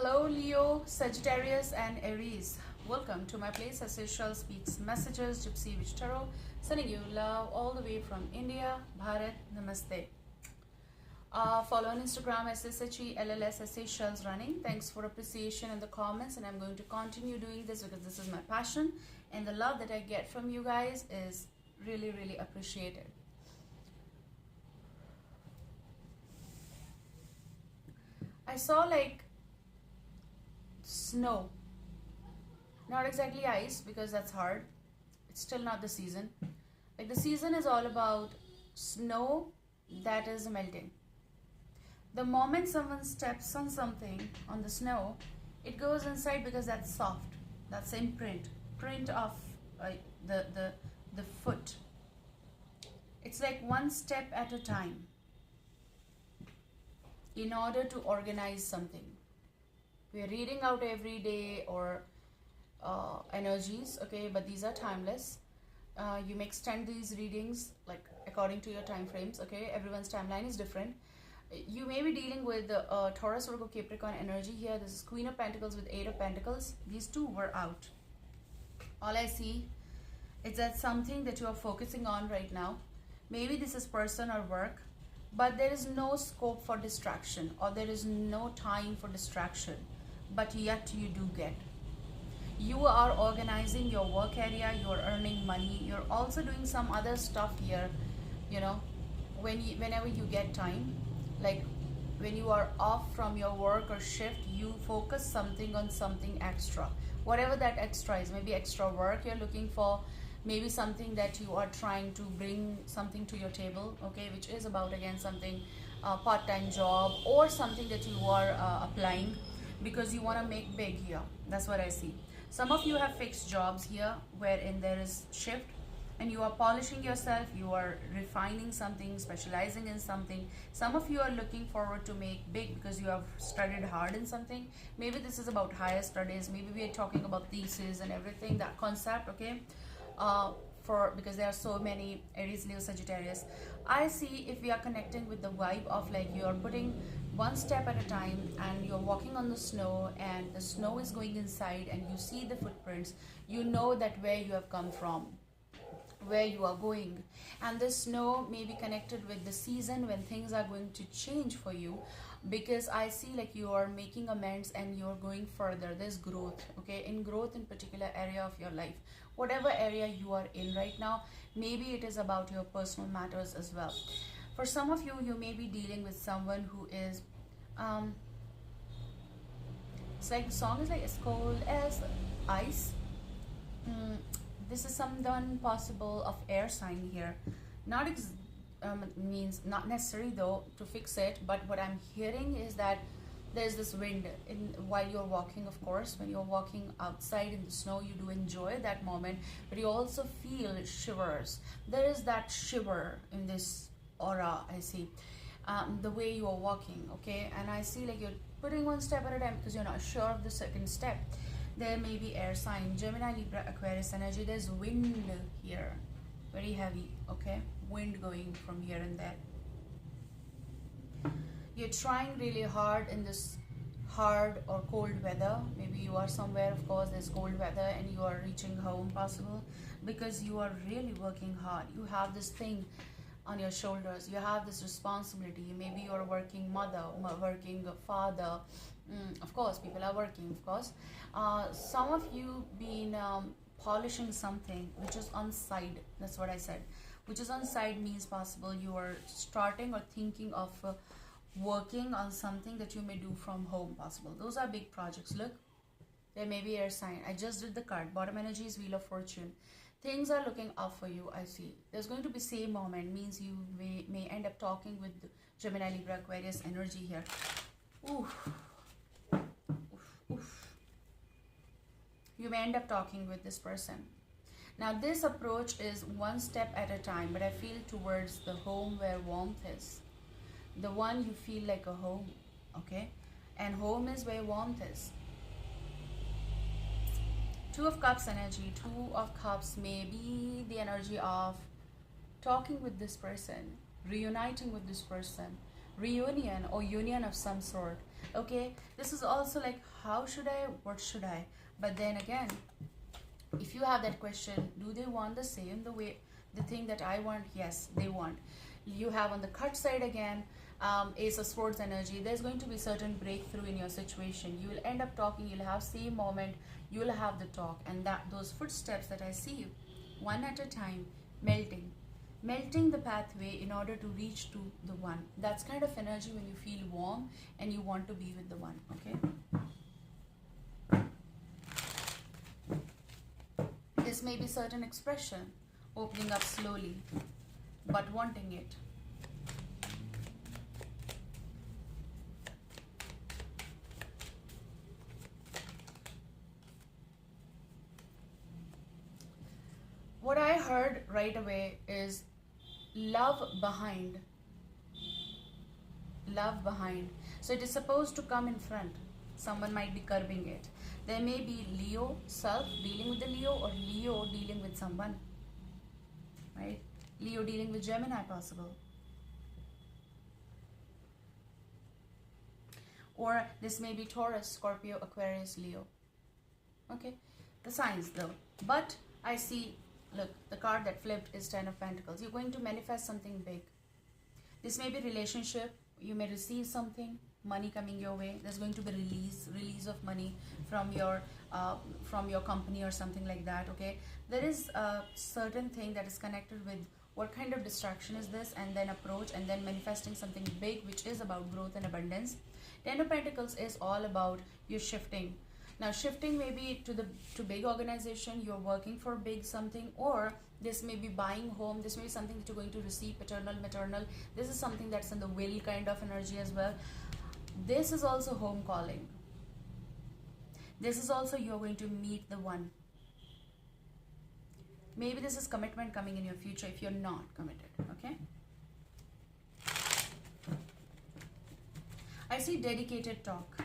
Hello Leo, Sagittarius and Aries. Welcome to my place as Ishal speaks messages, Gypsy Witch Tarot, sending you love all the way from India. Bharat, Namaste. Follow on Instagram SSHELLS running. Thanks for appreciation in the comments, and I'm going to continue doing this because this is my passion, and the love that I get from you guys is really appreciated. I saw like snow, not exactly ice because that's hard. It's still not the season. Like the season is all about snow that is melting. The moment someone steps on something on the snow, it goes inside because that's soft. That's print of the foot. It's like one step at a time in order to organize something. We are reading out every day or energies, okay, but these are timeless. You may extend these readings like according to your time frames, okay. Everyone's timeline is different. You may be dealing with Taurus, Virgo, Capricorn energy here. This is Queen of Pentacles with Eight of Pentacles. These two were out. All I see is that something that you are focusing on right now. Maybe this is person or work, but there is no scope for distraction, or there is no time for distraction, but yet you do get. You are organizing your work area, you're earning money, you're also doing some other stuff here, you know, whenever you get time. Like when you are off from your work or shift, you focus something on something extra, whatever that extra is. Maybe extra work you're looking for, maybe something that you are trying to bring something to your table, okay, which is about again something part-time job, or something that you are applying because you want to make big here. That's what I see. Some of you have fixed jobs here wherein there is shift, and you are polishing yourself, you are refining something, specializing in something. Some of you are looking forward to make big because you have studied hard in something. Maybe this is about higher studies, maybe we are talking about thesis and everything, that concept, okay. Because there are so many Aries, Leo, Sagittarius. I see if we are connecting with the vibe of like you are putting one step at a time and you're walking on the snow, and the snow is going inside and you see the footprints, you know that where you have come from, where you are going. And the snow may be connected with the season when things are going to change for you, because I see like you are making amends and you're going further. There's growth, okay, in growth in particular area of your life, whatever area you are in right now. Maybe it is about your personal matters as well. For some of you, you may be dealing with someone who is it's like the song is like as cold as ice. This is someone possible of air sign here. Not means not necessary though to fix it, but what I'm hearing is that there's this wind while you're walking. Of course, when you're walking outside in the snow, you do enjoy that moment, but you also feel shivers. There is that shiver in this aura, I see. The way you are walking, okay, and I see like you're putting one step at a time because you're not sure of the second step. There may be air sign, Gemini, Libra, Aquarius energy. There's wind here, very heavy, okay, wind going from here and there. You're trying really hard in this hard or cold weather. Maybe you are somewhere, of course, there's cold weather, and you are reaching home possible because you are really working hard. You have this thing on your shoulders, you have this responsibility. Maybe you're a working mother, working father. Of course, people are working, of course. Some of you been polishing something which is on side. That's what I said. Which is on side means possible you are starting or thinking of working on something that you may do from home possible. Those are big projects. Look, there may be air sign. I just did the card. Bottom energy is Wheel of Fortune. Things are looking up for you, I see. There's going to be same moment, means you may end up talking with Gemini, Libra, Aquarius energy here. Oof. Oof. You may end up talking with this person. Now this approach is one step at a time, but I feel towards the home where warmth is. The one you feel like a home, okay? And home is where warmth is. Two of Cups energy. Two of Cups may be the energy of talking with this person, reuniting with this person, reunion or union of some sort. Okay, this is also like, how should I, what should I? But then again, if you have that question, do they want the same, the way, the thing that I want? Yes, they want. You have on the cut side again, Ace of Swords energy. There's going to be certain breakthrough in your situation. You will end up talking, you'll have same moment, you'll have the talk, and that those footsteps that I see you, one at a time, melting the pathway in order to reach to the one. That's kind of energy when you feel warm and you want to be with the one. Okay, this may be certain expression, opening up slowly but wanting it. What I heard right away is love behind. Love behind. So it is supposed to come in front. Someone might be curbing it. There may be Leo self dealing with the Leo, or Leo dealing with someone. Right? Leo dealing with Gemini possible. Or this may be Taurus, Scorpio, Aquarius, Leo. Okay? The signs though. But I see, look, the card that flipped is Ten of Pentacles. You're going to manifest something big. This may be relationship. You may receive something, money coming your way. There's going to be release of money from your company or something like that. Okay, there is a certain thing that is connected with what kind of distraction is this, and then approach, and then manifesting something big, which is about growth and abundance. Ten of Pentacles is all about you shifting. Now shifting maybe to big organization, you're working for big something, or this may be buying home, this may be something that you're going to receive, paternal, maternal. This is something that's in the will kind of energy as well. This is also home calling. This is also you're going to meet the one. Maybe this is commitment coming in your future if you're not committed. Okay, I see dedicated talk.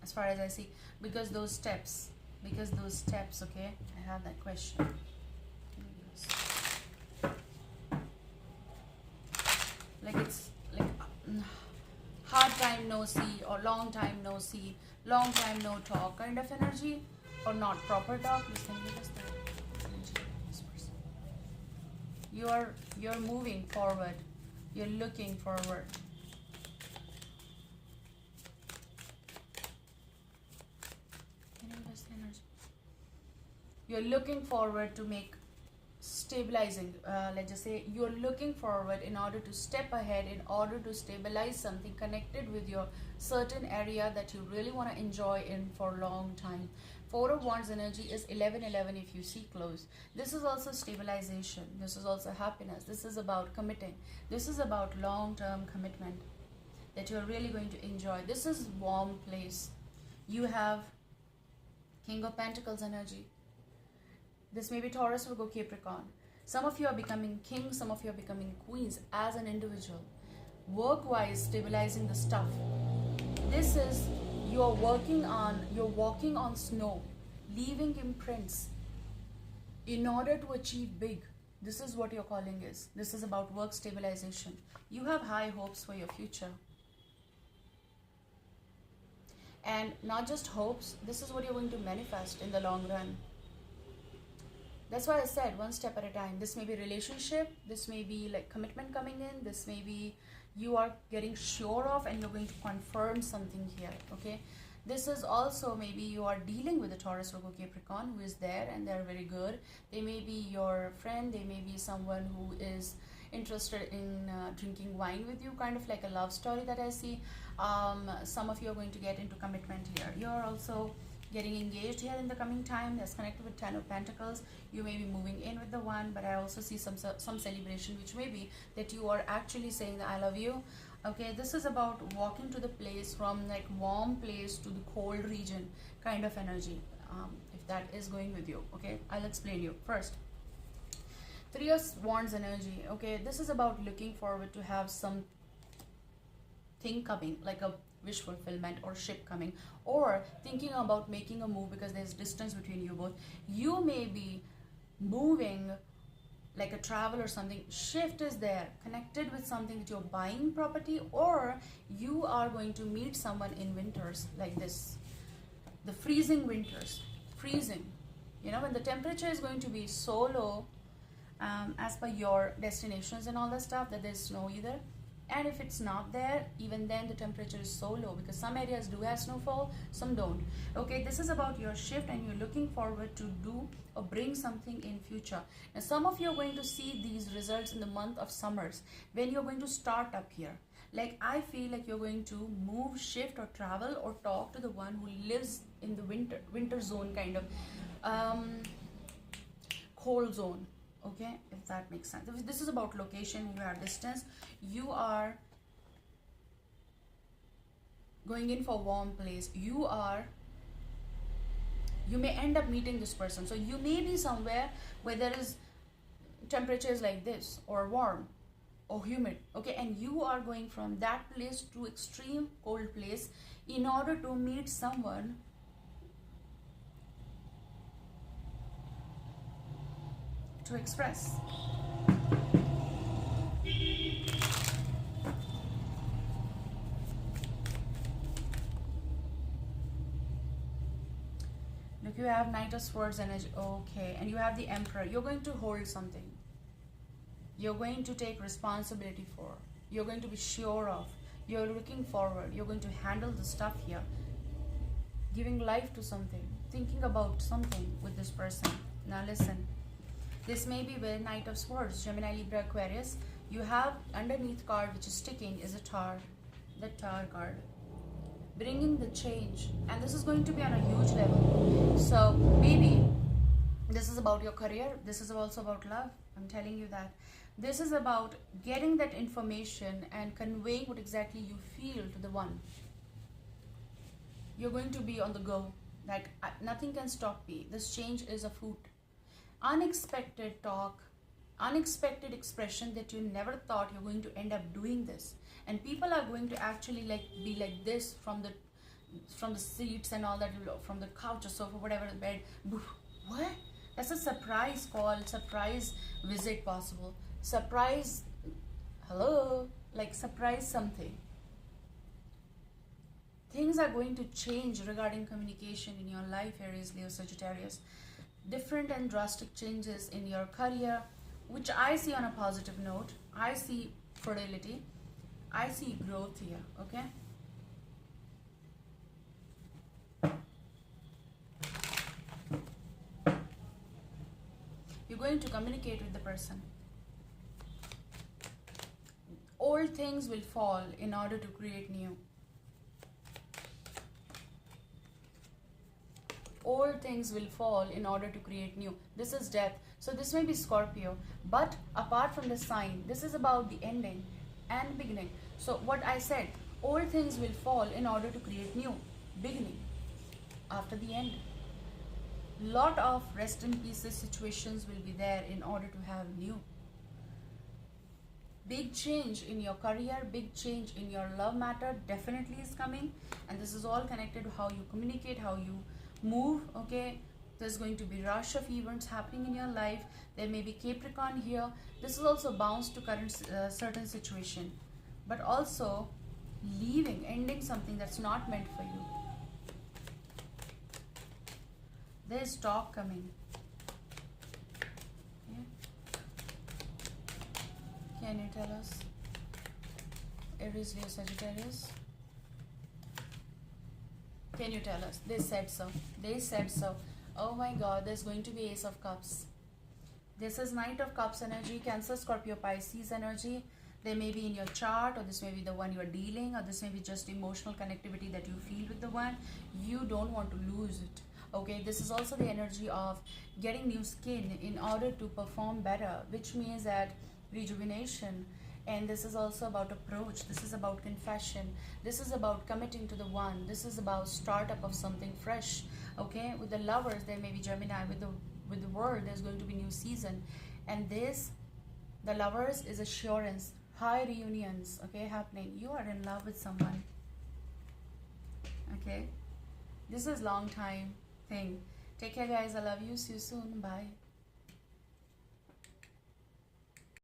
As far as I see, because those steps, okay, I have that question. Like it's like hard time no see, or long time no see, long time no talk kind of energy, or not proper talk. This can give us that energy of this person. You're moving forward, you're looking forward. You're looking forward to make stabilizing, let's just say you're looking forward in order to step ahead, in order to stabilize something connected with your certain area that you really want to enjoy in for a long time. Four of Wands energy is 11-11 if you see close. This is also stabilization. This is also happiness. This is about committing. This is about long-term commitment that you're really going to enjoy. This is warm place. You have King of Pentacles energy. This may be Taurus, Virgo, Capricorn. Some of you are becoming kings, some of you are becoming queens as an individual. Work-wise, stabilizing the stuff. This is, you're walking on snow, leaving imprints in order to achieve big. This is what your calling is. This is about work stabilization. You have high hopes for your future. And not just hopes, this is what you're going to manifest in the long run. That's why I said one step at a time. This may be relationship, this may be like commitment coming in, this may be you are getting sure of and you're going to confirm something here. Okay, this is also maybe you are dealing with a Taurus, Virgo, Capricorn who is there and they're very good. They may be your friend, they may be someone who is interested in drinking wine with you, kind of like a love story that I see. Some of you are going to get into commitment here. You're also getting engaged here in the coming time. That's connected with Ten of Pentacles. You may be moving in with the one, but I also see some celebration, which may be that you are actually saying that I love you. Okay, this is about walking to the place, from like warm place to the cold region kind of energy, if that is going with you. Okay, I'll explain you first. Three of Wands energy. Okay, this is about looking forward to have some thing coming, like a wish fulfillment or ship coming, or thinking about making a move because there's distance between you both. You may be moving like a travel or something. Shift is there, connected with something that you're buying property, or you are going to meet someone in winters like this, the freezing winters, freezing. You know, when the temperature is going to be so low, as per your destinations and all that stuff, that there's snow either. And if it's not there, even then the temperature is so low, because some areas do have snowfall, some don't. Okay, this is about your shift, and you're looking forward to do or bring something in future. Now some of you are going to see these results in the month of summers, when you're going to start up here. Like, I feel like you're going to move, shift, or travel, or talk to the one who lives in the winter zone, kind of cold zone. Okay, if that makes sense. This is about location. You are distance. You are going in for warm place. You may end up meeting this person. So you may be somewhere where there is temperatures like this, or warm or humid. Okay, and you are going from that place to extreme cold place in order to meet someone to express. Look, you have Knight of Swords energy. Okay, and you have the Emperor. You're going to hold something. You're going to take responsibility for. You're going to be sure of. You're looking forward. You're going to handle the stuff here. Giving life to something. Thinking about something with this person. Now listen. This may be with Knight of Swords, Gemini, Libra, Aquarius. You have underneath card which is sticking is a Tower, the Tower card. Bringing the change, and this is going to be on a huge level. So maybe this is about your career. This is also about love. I'm telling you that. This is about getting that information and conveying what exactly you feel to the one. You're going to be on the go. Like, nothing can stop me. This change is afoot. Unexpected talk, unexpected expression that you never thought you're going to end up doing this, and people are going to actually be like this from the seats and all that, from the couch or sofa, whatever, the bed. What? That's a surprise call, surprise visit possible, surprise hello, like surprise something. Things are going to change regarding communication in your life, Aries, Leo, Sagittarius. Different and drastic changes in your career, which I see on a positive note. I see fertility. I see growth here, okay? You're going to communicate with the person. Old things will fall in order to create new. Old things will fall in order to create new. This is death. So this may be Scorpio. But apart from the sign, this is about the ending and beginning. So what I said, old things will fall in order to create new. Beginning after the end. Lot of rest in pieces situations will be there in order to have new. Big change in your career, big change in your love matter definitely is coming. And this is all connected to how you communicate, how you move, okay? There's going to be rush of events happening in your life. There may be Capricorn here. This is also bounce to current certain situation, but also leaving, ending something that's not meant for you. There's talk coming. Okay. Can you tell us? Aries, Leo, Sagittarius. Can you tell us? They said so. They said so. Oh my God, there's going to be Ace of Cups. This is Knight of Cups energy, Cancer, Scorpio, Pisces energy. They may be in your chart, or this may be the one you're dealing, or this may be just emotional connectivity that you feel with the one. You don't want to lose it. Okay, this is also the energy of getting new skin in order to perform better, which means that rejuvenation. And this is also about approach. This is about confession. This is about committing to the one. This is about startup of something fresh. Okay, with the lovers, there may be Gemini. With the world, there's going to be new season. And this, the lovers, is assurance. High reunions, okay, happening. You are in love with someone. Okay, this is long time thing. Take care, guys. I love you. See you soon. Bye.